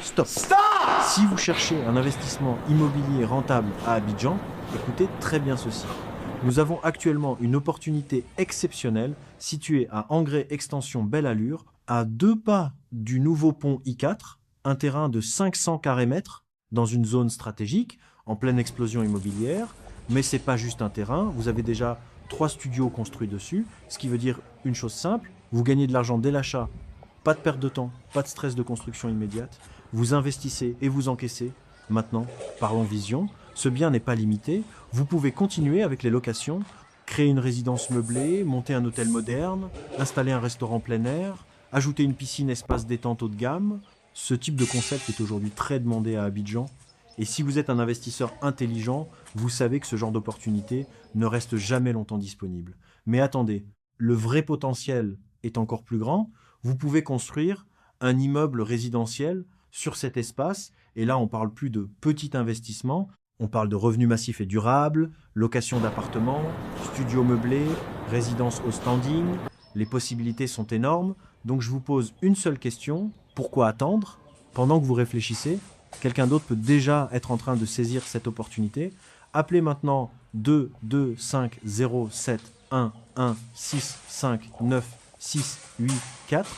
stop. Si vous cherchez un investissement immobilier rentable à Abidjan, écoutez très bien ceci. Nous avons actuellement une opportunité exceptionnelle située à Angré Extension Belle Allure, à 2 pas du nouveau pont I4, un terrain de 500 carrés mètres dans une zone stratégique, en pleine explosion immobilière. Mais c'est pas juste un terrain, vous avez déjà 3 studios construits dessus, ce qui veut dire une chose simple, vous gagnez de l'argent dès l'achat, pas de perte de temps, pas de stress de construction immédiate, vous investissez et vous encaissez. Maintenant, parlons vision, ce bien n'est pas limité, vous pouvez continuer avec les locations, créer une résidence meublée, monter un hôtel moderne, installer un restaurant plein air, ajouter une piscine espace détente haut de gamme. Ce type de concept est aujourd'hui très demandé à Abidjan. Et si vous êtes un investisseur intelligent, vous savez que ce genre d'opportunité ne reste jamais longtemps disponible. Mais attendez, le vrai potentiel est encore plus grand. Vous pouvez construire un immeuble résidentiel sur cet espace. Et là, on ne parle plus de petit investissement. On parle de revenus massifs et durables, location d'appartements, studios meublés, résidences au standing. Les possibilités sont énormes. Donc je vous pose une seule question. Pourquoi attendre? Pendant que vous réfléchissez, quelqu'un d'autre peut déjà être en train de saisir cette opportunité. Appelez maintenant 2 2 5 0 7 1 1 6 5 9 6 8 4.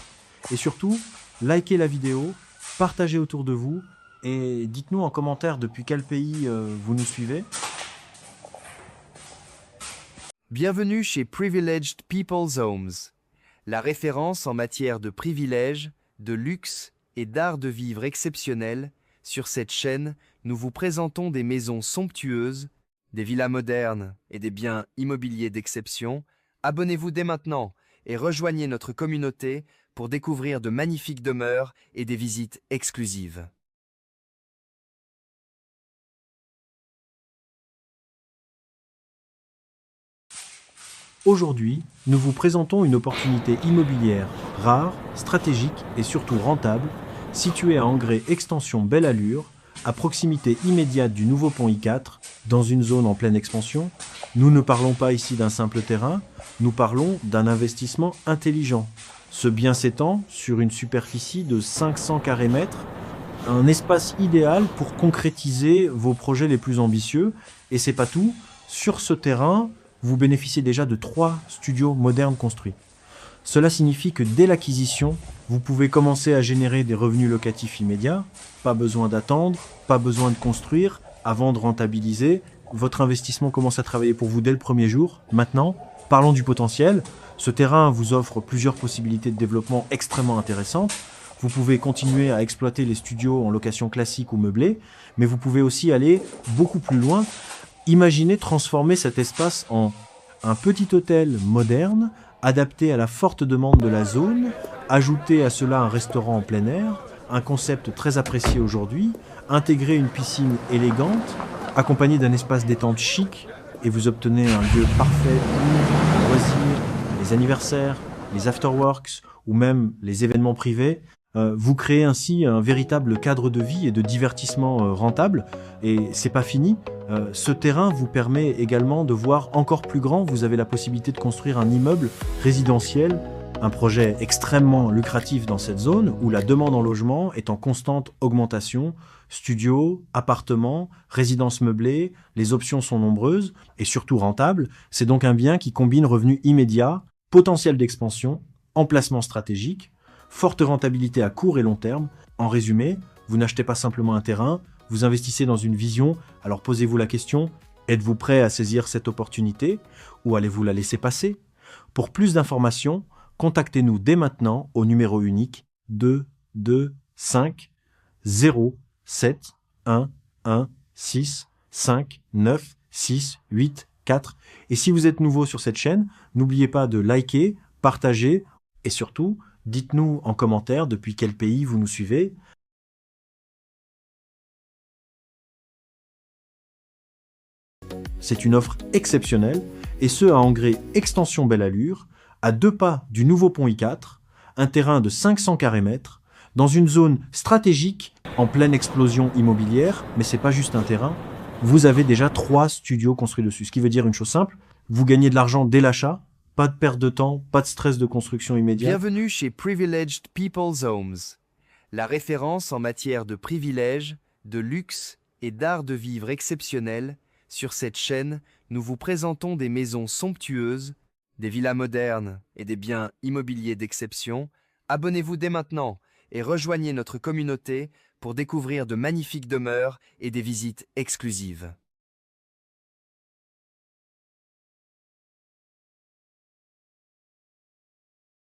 Et surtout, likez la vidéo, partagez autour de vous et dites-nous en commentaire depuis quel pays vous nous suivez. Bienvenue chez Privileged People's Homes, la référence en matière de privilèges, de luxe et d'art de vivre exceptionnel. Sur cette chaîne, nous vous présentons des maisons somptueuses, des villas modernes et des biens immobiliers d'exception. Abonnez-vous dès maintenant et rejoignez notre communauté pour découvrir de magnifiques demeures et des visites exclusives. Aujourd'hui, nous vous présentons une opportunité immobilière rare, stratégique et surtout rentable, située à Angré Extension Belle Allure, à proximité immédiate du nouveau pont I4, dans une zone en pleine expansion. Nous ne parlons pas ici d'un simple terrain, nous parlons d'un investissement intelligent. Ce bien s'étend sur une superficie de 500 carrés mètres, un espace idéal pour concrétiser vos projets les plus ambitieux. Et c'est pas tout, sur ce terrain, vous bénéficiez déjà de 3 studios modernes construits. Cela signifie que dès l'acquisition, vous pouvez commencer à générer des revenus locatifs immédiats. Pas besoin d'attendre, pas besoin de construire avant de rentabiliser. Votre investissement commence à travailler pour vous dès le premier jour. Maintenant, parlons du potentiel. Ce terrain vous offre plusieurs possibilités de développement extrêmement intéressantes. Vous pouvez continuer à exploiter les studios en location classique ou meublée, mais vous pouvez aussi aller beaucoup plus loin. Imaginez transformer cet espace en un petit hôtel moderne, adapté à la forte demande de la zone, ajouter à cela un restaurant en plein air, un concept très apprécié aujourd'hui, intégrer une piscine élégante, accompagné d'un espace détente chic, et vous obtenez un lieu parfait pour les loisirs, les anniversaires, les afterworks ou même les événements privés. Vous créez ainsi un véritable cadre de vie et de divertissement rentable. Et c'est pas fini. Ce terrain vous permet également de voir encore plus grand. Vous avez la possibilité de construire un immeuble résidentiel, un projet extrêmement lucratif dans cette zone où la demande en logement est en constante augmentation. Studios, appartements, résidences meublées, les options sont nombreuses et surtout rentables. C'est donc un bien qui combine revenus immédiats, potentiel d'expansion, emplacement stratégique, forte rentabilité à court et long terme. En résumé, vous n'achetez pas simplement un terrain, vous investissez dans une vision. Alors posez-vous la question, êtes-vous prêt à saisir cette opportunité ou allez-vous la laisser passer? Pour plus d'informations, contactez-nous dès maintenant au numéro unique 2 2 5 0 7 1 1 6 5 9 6 8 4. Et si vous êtes nouveau sur cette chaîne, n'oubliez pas de liker, partager et surtout, dites-nous en commentaire depuis quel pays vous nous suivez. C'est une offre exceptionnelle, et ce à Angré Extension Belle Allure, à 2 pas du nouveau pont I4, un terrain de 500 carrés mètres, dans une zone stratégique en pleine explosion immobilière, mais c'est pas juste un terrain, vous avez déjà 3 studios construits dessus, ce qui veut dire une chose simple, vous gagnez de l'argent dès l'achat, pas de perte de temps, pas de stress de construction immédiate. Bienvenue chez Privileged People's Homes, la référence en matière de privilèges, de luxe et d'art de vivre exceptionnel. Sur cette chaîne, nous vous présentons des maisons somptueuses, des villas modernes et des biens immobiliers d'exception. Abonnez-vous dès maintenant et rejoignez notre communauté pour découvrir de magnifiques demeures et des visites exclusives.